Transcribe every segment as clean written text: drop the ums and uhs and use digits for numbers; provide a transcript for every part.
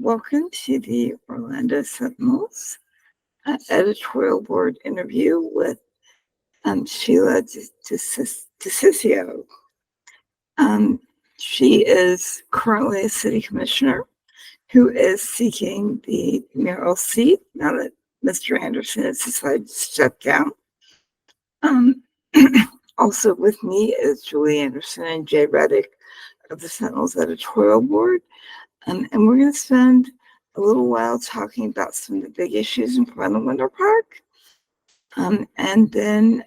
Welcome to the Orlando Sentinel's editorial board interview with Sheila DeCiccio. She is currently a city commissioner who is seeking the mayoral seat now that Mr. Anderson has decided to step down. Also with me is Julie Anderson and Jay Reddick of the Sentinel's editorial board. And we're going to spend a little while talking about some of the big issues in front of Winter Park. And then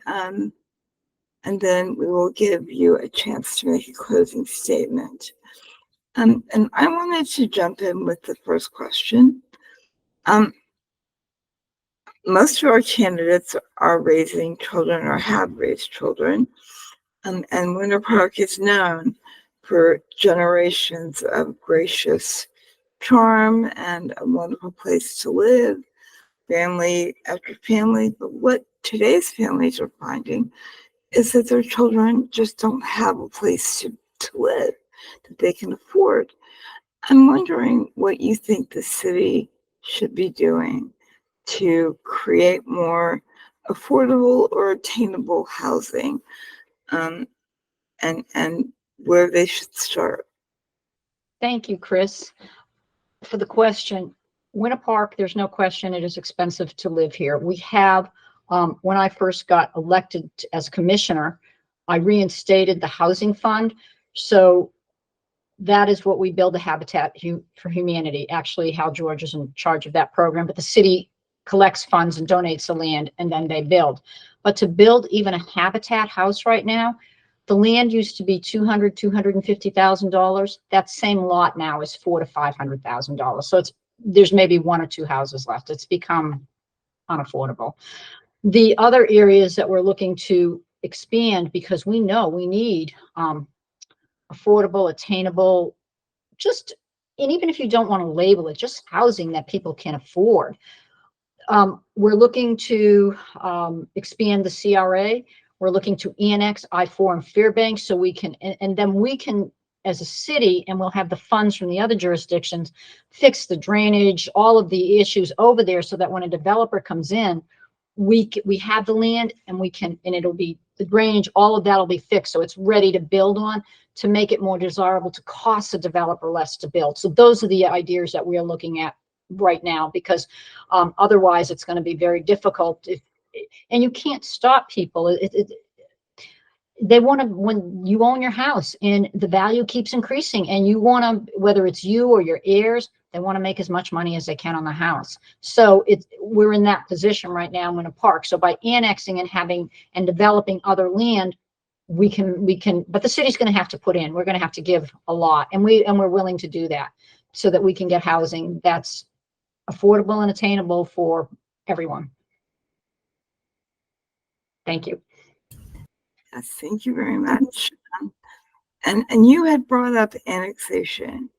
we will give you a chance to make a closing statement. And I wanted to jump in with the first question. Most of our candidates are raising children or have raised children. And Winter Park is known for generations of gracious charm and a wonderful place to live, family after family. But what today's families are finding is that their children just don't have a place to live that they can afford. I'm wondering what you think the city should be doing to create more affordable or attainable housing, and where they should start. Thank you, Chris, for the question. Winter Park, there's no question it is expensive to live here. We have, when I first got elected as commissioner, I reinstated the housing fund. So that is what we build, the Habitat for Humanity. Actually, Hal George is in charge of that program, but the city collects funds and donates the land, and then they build. But to build even a Habitat house right now, the land used to be $250,000. That same lot now is $400,000 to $500,000. So there's maybe one or two houses left. It's become unaffordable. The other areas that we're looking to expand, because we know we need affordable, attainable, and even if you don't want to label it, just housing that people can afford. We're looking to expand the CRA. We're looking to annex I-4 and Fairbanks so we can, and then we can, as a city, and we'll have the funds from the other jurisdictions, fix the drainage, all of the issues over there so that when a developer comes in, we have the land and we can, and it'll be the drainage, all of that will be fixed. So it's ready to build on to make it more desirable, to cost the developer less to build. So those are the ideas that we are looking at right now, because otherwise it's going to be very difficult. And you can't stop people. They want to, when you own your house and the value keeps increasing, and you want to, whether it's you or your heirs, they want to make as much money as they can on the house. So we're in that position right now in Winter Park. So by annexing and having and developing other land, we can, but the city's going to have to put in, we're going to have to give a lot, and we're willing to do that so that we can get housing that's affordable and attainable for everyone. Thank you. Yes, thank you very much. And you had brought up annexation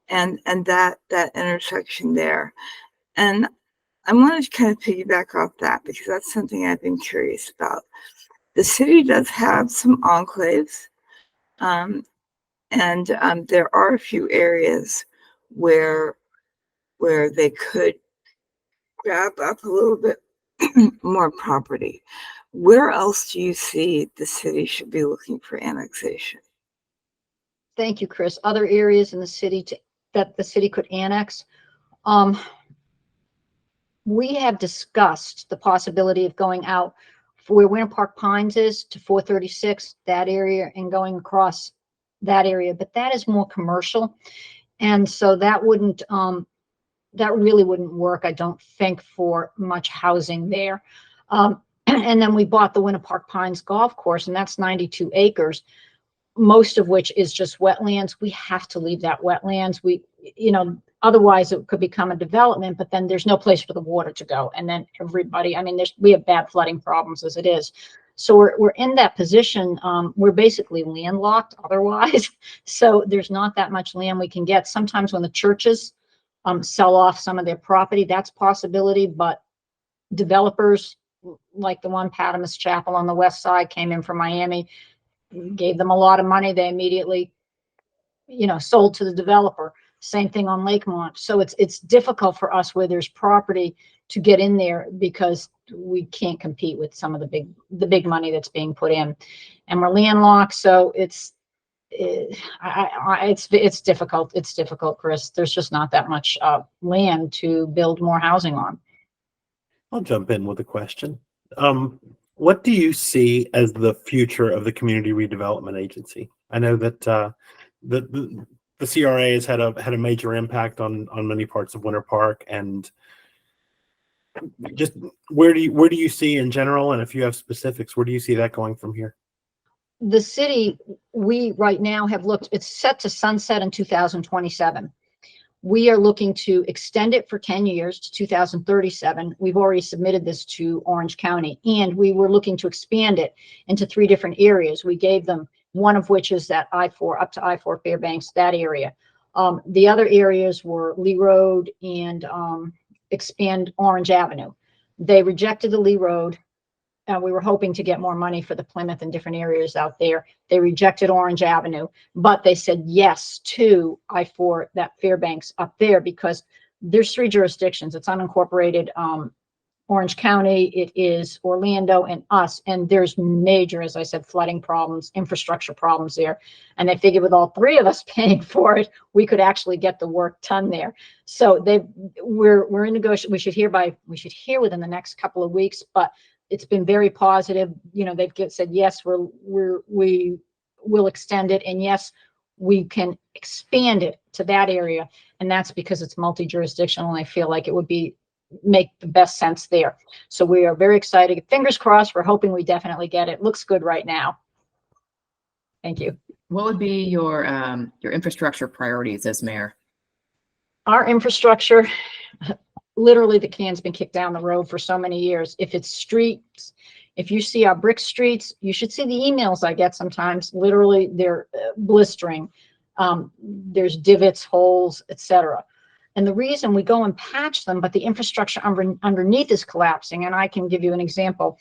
and that intersection there. And I wanted to kind of piggyback off that because that's something I've been curious about. The city does have some enclaves, and there are a few areas where they could grab up a little bit more property. Where else do you see the city should be looking for annexation? Thank you, Chris. Other areas in the city that the city could annex. We have discussed the possibility of going out where Winter Park Pines is to 436, that area, and going across that area, but that is more commercial. And so that wouldn't, that really wouldn't work, I don't think, for much housing there. And then we bought the Winter Park Pines golf course, and that's 92 acres, most of which is just wetlands. We have to leave that wetlands. Otherwise it could become a development, but then there's no place for the water to go. And then everybody, we have bad flooding problems as it is. So we're in that position. We're basically landlocked otherwise. So there's not that much land we can get. Sometimes when the churches sell off some of their property, that's a possibility, but developers like the one, Patamus Chapel on the west side, came in from Miami, gave them a lot of money. They immediately, sold to the developer. Same thing on Lakemont. So it's difficult for us where there's property to get in there because we can't compete with some of the big money that's being put in, and we're landlocked. So it's difficult. It's difficult, Chris. There's just not that much land to build more housing on. I'll jump in with a question. What do you see as the future of the Community Redevelopment Agency? I know that the CRA has had a major impact on many parts of Winter Park, and just where do you see in general, and if you have specifics, where do you see that going from here? The city, we right now have looked, it's set to sunset in 2027. We are looking to extend it for 10 years to 2037. We've already submitted this to Orange County, and we were looking to expand it into 3 different areas. We gave them one of which is that I-4 up to I-4 Fairbanks, that area. The other areas were Lee Road and expand Orange Avenue. They rejected the Lee Road. We were hoping to get more money for the Plymouth and different areas out there. They rejected Orange Avenue, but they said yes to I-4, that Fairbanks up there, because there's 3 jurisdictions. It's unincorporated Orange County, it is Orlando, and us. And there's major, as I said, flooding problems, infrastructure problems there. And they figured with all 3 of us paying for it, we could actually get the work done there. So we're in negotiation. We should hear within the next couple of weeks, but it's been very positive. You know, they've said, yes, we will extend it. And yes, we can expand it to that area. And that's because it's multi-jurisdictional. And I feel like it would make the best sense there. So we are very excited. Fingers crossed. We're hoping we definitely get it. Looks good right now. Thank you. What would be your infrastructure priorities as mayor? Our infrastructure, literally the can's been kicked down the road for so many years. If it's streets, if you see our brick streets, you should see the emails I get sometimes. Literally, they're blistering. There's divots, holes, etc. And the reason we go and patch them, but the infrastructure underneath is collapsing. And I can give you an example.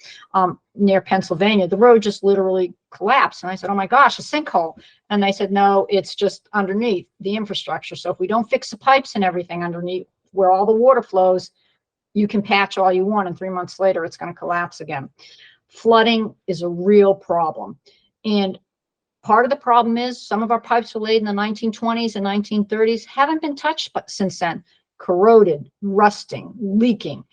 Near Pennsylvania, the road just literally collapsed. And I said, oh my gosh, a sinkhole. And they said, no, it's just underneath the infrastructure. So if we don't fix the pipes and everything underneath where all the water flows, you can patch all you want. And 3 months later, it's going to collapse again. Flooding is a real problem. And part of the problem is some of our pipes were laid in the 1920s and 1930s, haven't been touched since then. Corroded, rusting, leaking.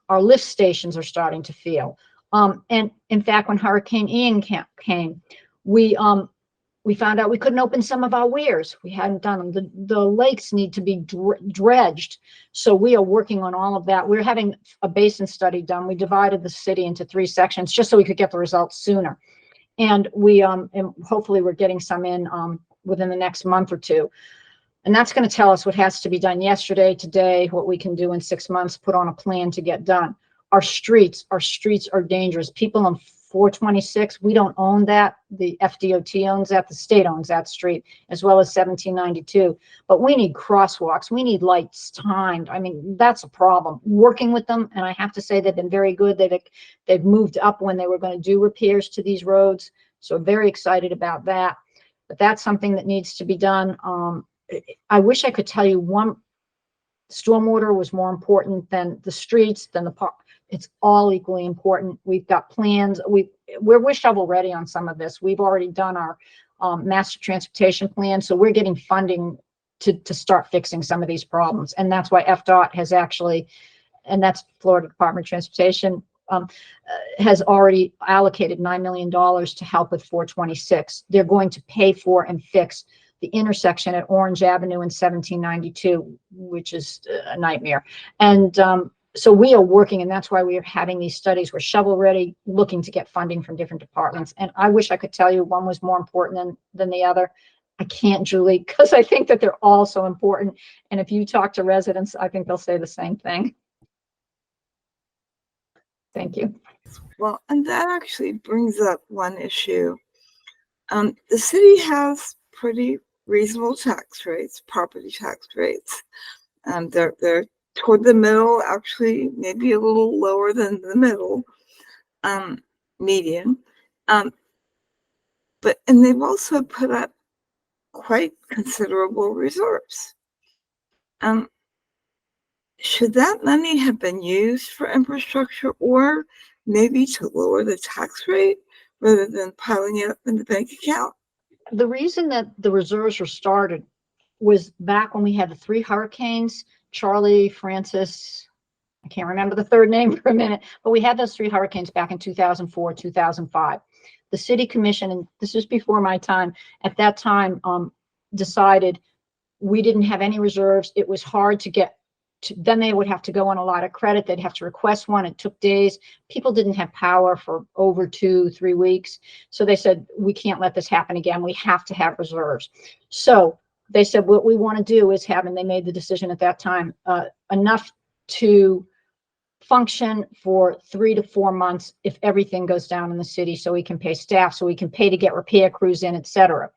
Our lift stations are starting to fail. And in fact, when Hurricane Ian came, we found out we couldn't open some of our weirs. We hadn't done them. The lakes need to be dredged. So we are working on all of that. We're having a basin study done. We divided the city into 3 sections just so we could get the results sooner. And and hopefully we're getting some in within the next month or 2. And that's going to tell us what has to be done yesterday, today, what we can do in 6 months, put on a plan to get done. Our streets are dangerous. People on 426, we don't own that. The FDOT owns that. The state owns that street, as well as 1792. But we need crosswalks. We need lights timed. I mean, that's a problem. Working with them, and I have to say they've been very good. They've moved up when they were going to do repairs to these roads. So very excited about that. But that's something that needs to be done. I wish I could tell you one stormwater was more important than the streets, than the park. It's all equally important. We've got plans. We're shovel ready on some of this. We've already done our master transportation plan. So we're getting funding to start fixing some of these problems. And that's why FDOT has actually, and that's Florida Department of Transportation, has already allocated $9 million to help with 426. They're going to pay for and fix the intersection at Orange Avenue in 1792, which is a nightmare. And so we are working, and that's why we are having these studies. We're shovel ready, looking to get funding from different departments. And I wish I could tell you one was more important than the other. I can't, Julie, because I think that they're all so important. And if you talk to residents, I think they'll say the same thing. Thank you. Well, and that actually brings up one issue. The city has pretty reasonable tax rates, property tax rates. They're toward the middle, actually, maybe a little lower than the middle, median. And they've also put up quite considerable reserves. Should that money have been used for infrastructure or maybe to lower the tax rate rather than piling it up in the bank account? The reason that the reserves were started was back when we had the 3 hurricanes, Charlie, Francis, I can't remember the third name for a minute, but we had those 3 hurricanes back in 2004, 2005. The city commission, and this is before my time, at that time decided we didn't have any reserves. It was hard to get to, then they would have to go on a lot of credit. They'd have to request one. It took days. People didn't have power for over 2-3 weeks. So they said, we can't let this happen again. We have to have reserves. So they said, what we want to do is have, and they made the decision at that time, enough to function for 3 to 4 months if everything goes down in the city, so we can pay staff, so we can pay to get repair crews in, etc.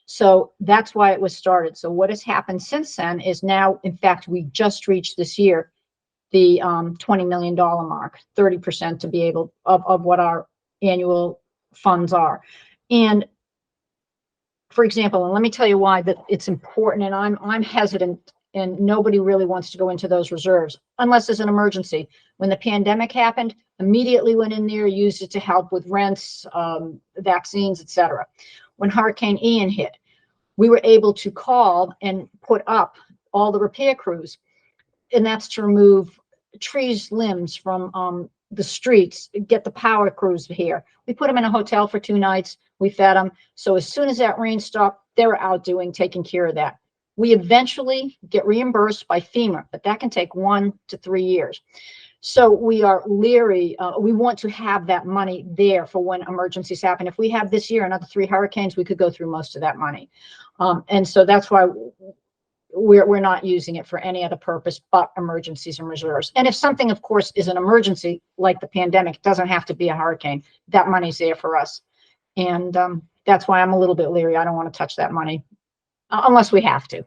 So that's why it was started. So what has happened since then is now, in fact, we just reached this year the $20 million mark, 30% to be able of what our annual funds are. And for example, and let me tell you why that it's important, and I'm hesitant, and nobody really wants to go into those reserves unless there's an emergency. When the pandemic happened, immediately went in there, used it to help with rents, vaccines, etc. When Hurricane Ian hit, we were able to call and put up all the repair crews, and that's to remove trees, limbs from the streets, get the power crews here. We put them in a hotel for 2 nights. We fed them. So as soon as that rain stopped, they were out taking care of that. We eventually get reimbursed by FEMA, but that can take 1 to 3 years. So we are leery. We want to have that money there for when emergencies happen. If we have this year another 3 hurricanes, we could go through most of that money. And so that's why we're not using it for any other purpose but emergencies and reserves. And if something, of course, is an emergency like the pandemic, it doesn't have to be a hurricane. That money's there for us. And that's why I'm a little bit leery. I don't want to touch that money unless we have to.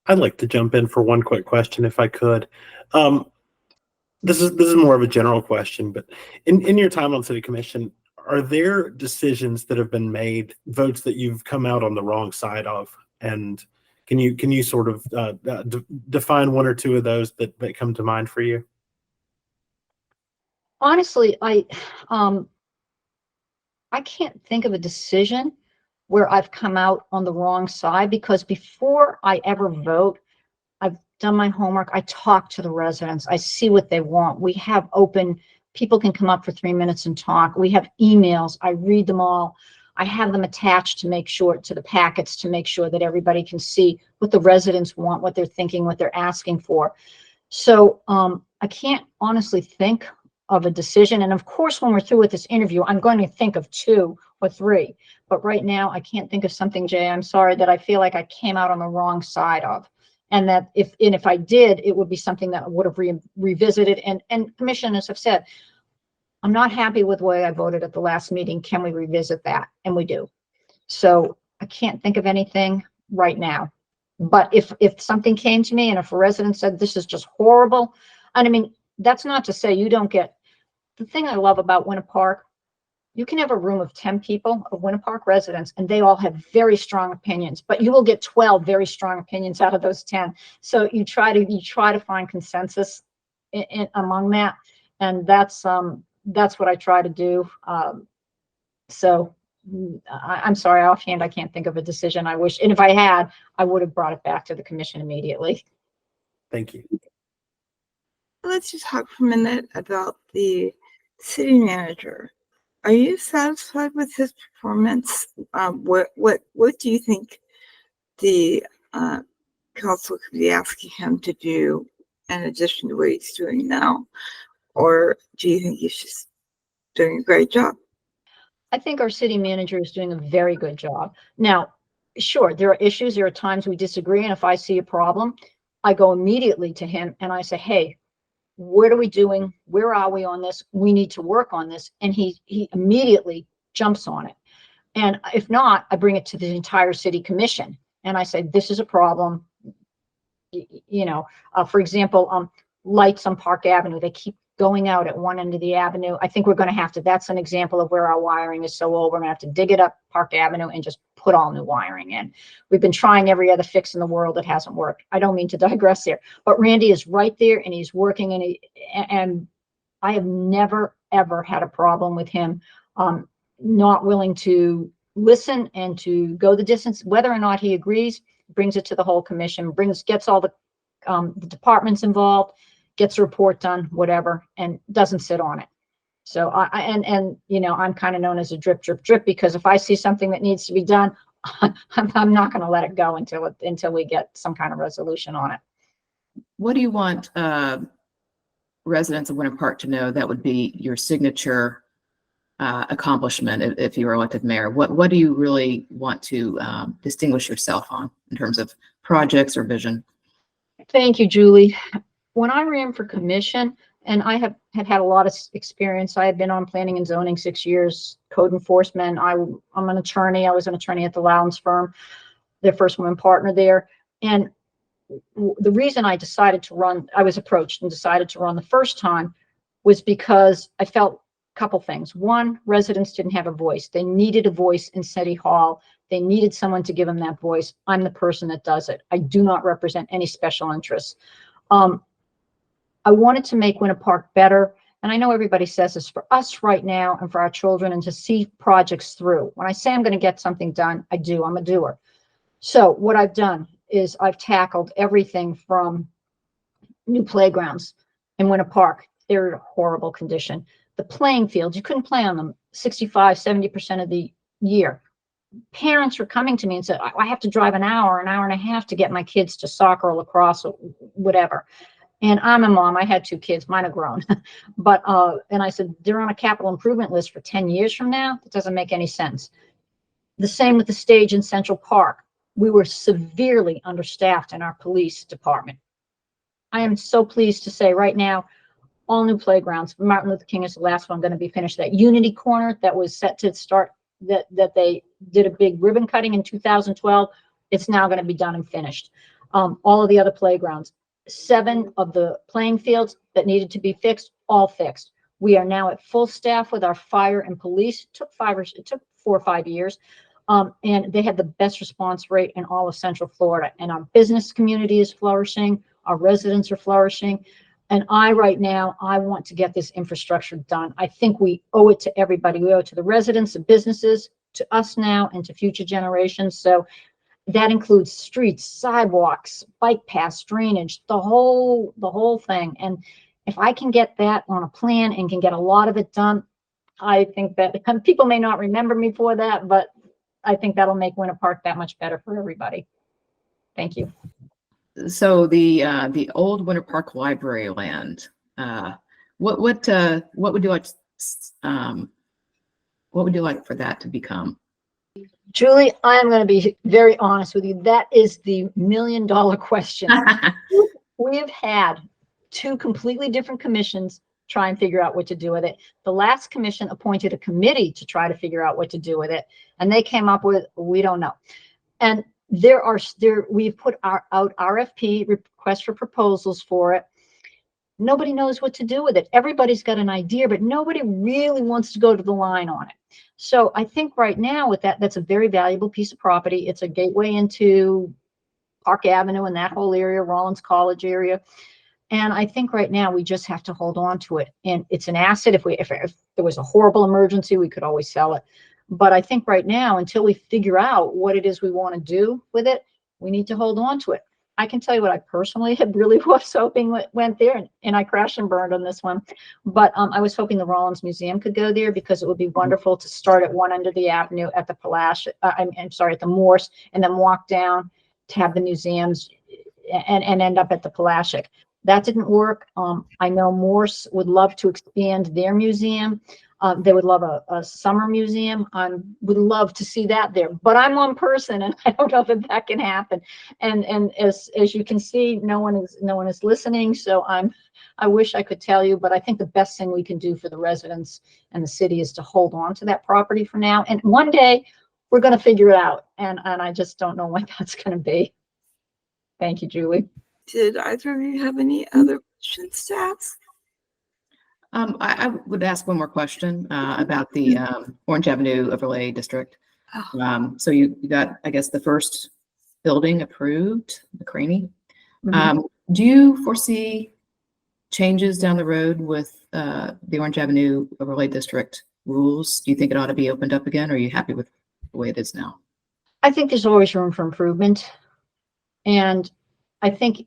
I'd like to jump in for one quick question, if I could. This is more of a general question, but in your time on City Commission, are there decisions that have been made, votes that you've come out on the wrong side of, and can you sort of define 1 or 2 of those that come to mind for you? Honestly, I can't think of a decision where I've come out on the wrong side, because before I ever vote, I've done my homework. I talk to the residents. I see what they want. We have open, people can come up for 3 minutes and talk. We have emails. I read them all. I have them attached to make sure to the packets to make sure that everybody can see what the residents want, what they're thinking, what they're asking for. So I can't honestly think of a decision. And of course, when we're through with this interview, I'm going to think of 2 or 3. But right now, I can't think of something, Jay, I'm sorry, that I feel like I came out on the wrong side of. And that if I did, it would be something that I would have revisited. And commissioners have said, I'm not happy with the way I voted at the last meeting. Can we revisit that? And we do. So I can't think of anything right now. But if something came to me and if a resident said, this is just horrible, and I mean, that's not to say you don't get, the thing I love about Winter Park, you can have a room of 10 people of Winter Park residents, and they all have very strong opinions, but you will get 12 very strong opinions out of those 10. So you try to find consensus among that. And that's what I try to do. So I'm sorry, offhand, I can't think of a decision I wish, and if I had, I would have brought it back to the commission immediately. Thank you. Let's just talk for a minute about the city manager. Are you satisfied with his performance? What do you think the council could be asking him to do in addition to what he's doing now? Or do you think he's just doing a great job? I think our city manager is doing a very good job. Now, sure, there are issues, there are times we disagree, and if I see a problem, I go immediately to him and I say, hey, what are we doing? Where are we on this? We need to work on this. And he immediately jumps on it. And if not, I bring it to the entire city commission and I say, this is a problem. You know, for example, lights on Park Avenue, they keep going out at one end of the avenue. I think we're going to have to, that's an example of where our wiring is so old. We're going to have to dig it up Park Avenue and just put all new wiring in. We've been trying every other fix in the world that hasn't worked. I don't mean to digress there, but Randy is right there and he's working, and I have never, ever had a problem with him not willing to listen and to go the distance, whether or not he agrees, brings it to the whole commission, gets all the departments involved, gets a report done, whatever, and doesn't sit on it. So you know, I'm kind of known as a drip, drip, drip, because if I see something that needs to be done, I'm not going to let it go until we get some kind of resolution on it. What do you want residents of Winter Park to know that would be your signature accomplishment if you were elected mayor? What do you really want to distinguish yourself on in terms of projects or vision? Thank you, Julie. When I ran for commission, and I had a lot of experience. I had been on planning and zoning 6 years, code enforcement. I'm an attorney. I was an attorney at the Lowndes firm, their first woman partner there. And the reason I decided to run, I was approached and decided to run the first time, was because I felt a couple things. One, residents didn't have a voice. They needed a voice in City Hall. They needed someone to give them that voice. I'm the person that does it. I do not represent any special interests. I wanted to make Winter Park better. And I know everybody says this, for us right now and for our children, and to see projects through. When I say I'm going to get something done, I do. I'm a doer. So what I've done is I've tackled everything from new playgrounds in Winter Park. They're in horrible condition. The playing fields, you couldn't play on them 65, 70% of the year. Parents were coming to me and said, I have to drive an hour and a half to get my kids to soccer or lacrosse or whatever. And I'm a mom. I had 2 kids. Mine are grown. But, and I said, they're on a capital improvement list for 10 years from now. It doesn't make any sense. The same with the stage in Central Park. We were severely understaffed in our police department. I am so pleased to say right now, all new playgrounds. Martin Luther King is the last one going to be finished. That Unity Corner that was set to start, that they did a big ribbon cutting in 2012. It's now going to be done and finished. All of the other playgrounds. 7 of the playing fields that needed to be fixed, all fixed. We are now at full staff with our fire and police. It took 4 or 5 years. And they had the best response rate in all of Central Florida. And our business community is flourishing. Our residents are flourishing. And right now, I want to get this infrastructure done. I think we owe it to everybody. We owe it to the residents, the businesses, to us now, and to future generations. So that includes streets, sidewalks, bike paths, drainage, the whole thing. And if I can get that on a plan and can get a lot of it done, I think that people may not remember me for that, but I think that'll make Winter Park that much better for everybody. Thank you. So the old Winter Park Library land, what would you like for that to become? Julie, I am going to be very honest with you. That is the $1 million question. We have had 2 completely different commissions try and figure out what to do with it. The last commission appointed a committee to try to figure out what to do with it. And they came up with, we don't know. And we've put out RFP, request for proposals for it. Nobody knows what to do with it. Everybody's got an idea, but nobody really wants to go to the line on it. So I think right now with that's a very valuable piece of property. It's a gateway into Park Avenue and that whole area, Rollins College area. And I think right now we just have to hold on to it. And it's an asset. If there was a horrible emergency, we could always sell it. But I think right now, until we figure out what it is we want to do with it, we need to hold on to it. I can tell you what I personally had really was hoping went there, and I crashed and burned on this one. But I was hoping the Rollins Museum could go there, because it would be wonderful to start at one end of the avenue at the Palace, I'm sorry, at the Morse, and then walk down to have the museums and end up at the Palacic. That didn't work. I know Morse would love to expand their museum. They would love a summer museum. I would love to see that there, but I'm one person and I don't know that can happen. And as you can see, no one is listening. So I wish I could tell you, but I think the best thing we can do for the residents and the city is to hold on to that property for now. And one day we're going to figure it out. And I just don't know when that's going to be. Thank you, Julie. Did either of you have any other questions to ask? I would ask one more question about the Orange Avenue Overlay District. So you got, I guess, the first building approved, the Craney. Mhm. Do you foresee changes down the road with the Orange Avenue Overlay District rules? Do you think it ought to be opened up again, or are you happy with the way it is now? I think there's always room for improvement. And I think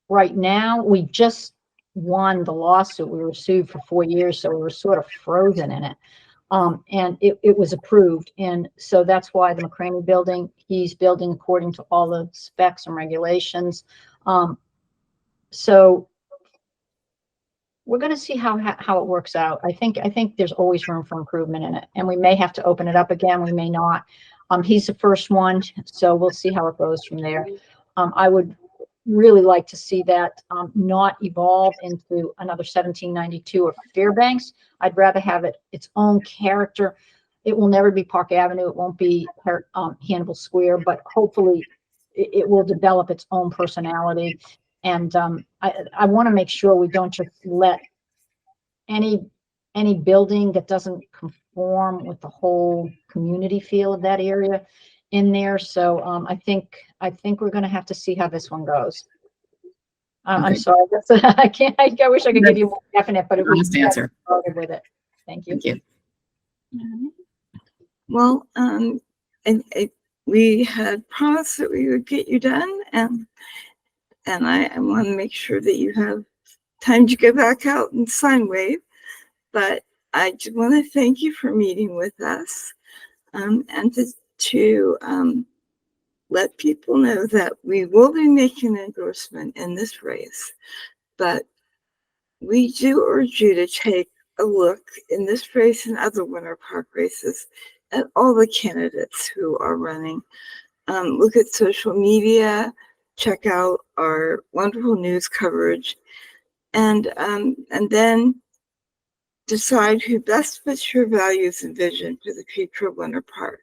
right now we just won the lawsuit. We were sued for 4 years, so we were sort of frozen in it. And it was approved. And so that's why the McCraney building, he's building according to all the specs and regulations. So we're going to see how it works out. I think there's always room for improvement in it, and we may have to open it up again. We may not. He's the first one, so we'll see how it goes from there. I would really like to see that not evolve into another 1792 or Fairbanks. I'd rather have it its own character. It will never be Park Avenue. It won't be Hannibal Square, but hopefully it will develop its own personality. And I want to make sure we don't just let any building that doesn't conform with the whole community feel of that area in there. So I think we're going to have to see how this one goes. I'm Okay. sorry, I can't. I wish I could give you more definite, but it was Honest answer. started with it. Thank you. Thank you. Well, we had promised that we would get you done, and I want to make sure that you have time to go back out and sign wave. But I just want to thank you for meeting with us, and to let people know that we will be making an endorsement in this race. But we do urge you to take a look in this race and other Winter Park races at all the candidates who are running. Look at social media, check out our wonderful news coverage, and then decide who best fits your values and vision for the future of Winter Park.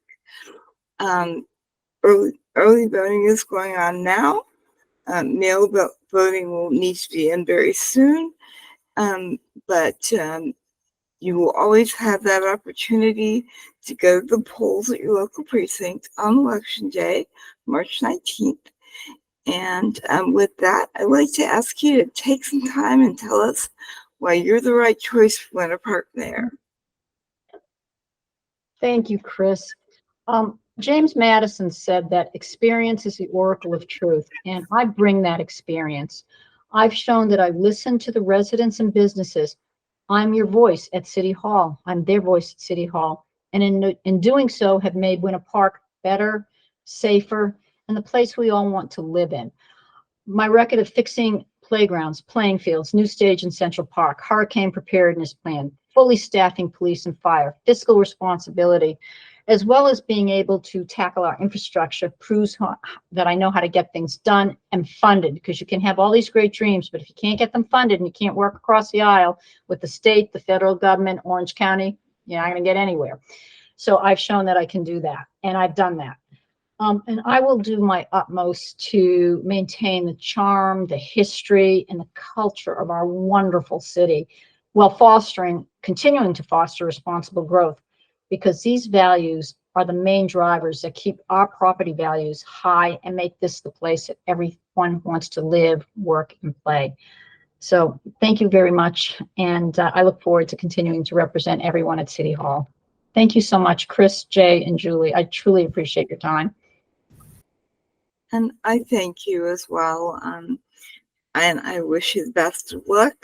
Early voting is going on now. Mail voting will need to be in very soon, but you will always have that opportunity to go to the polls at your local precinct on Election Day, March 19th. And with that, I'd like to ask you to take some time and tell us why you're the right choice for Winter Park Mayor. Thank you, Chris. James Madison said that experience is the oracle of truth, and I bring that experience. I've shown that I listen to the residents and businesses. I'm your voice at City Hall. I'm their voice at City Hall. And in doing so, have made Winter Park better, safer, and the place we all want to live in. My record of fixing playgrounds, playing fields, new stage in Central Park, hurricane preparedness plan, fully staffing police and fire, fiscal responsibility, as well as being able to tackle our infrastructure, proves that I know how to get things done and funded, because you can have all these great dreams, but if you can't get them funded and you can't work across the aisle with the state, the federal government, Orange County, you're not going to get anywhere. So I've shown that I can do that, and I've done that. And I will do my utmost to maintain the charm, the history, and the culture of our wonderful city, while continuing to foster responsible growth, because these values are the main drivers that keep our property values high and make this the place that everyone wants to live, work, and play. So thank you very much. And I look forward to continuing to represent everyone at City Hall. Thank you so much, Chris, Jay, and Julie. I truly appreciate your time. And I thank you as well. And I wish you the best of luck.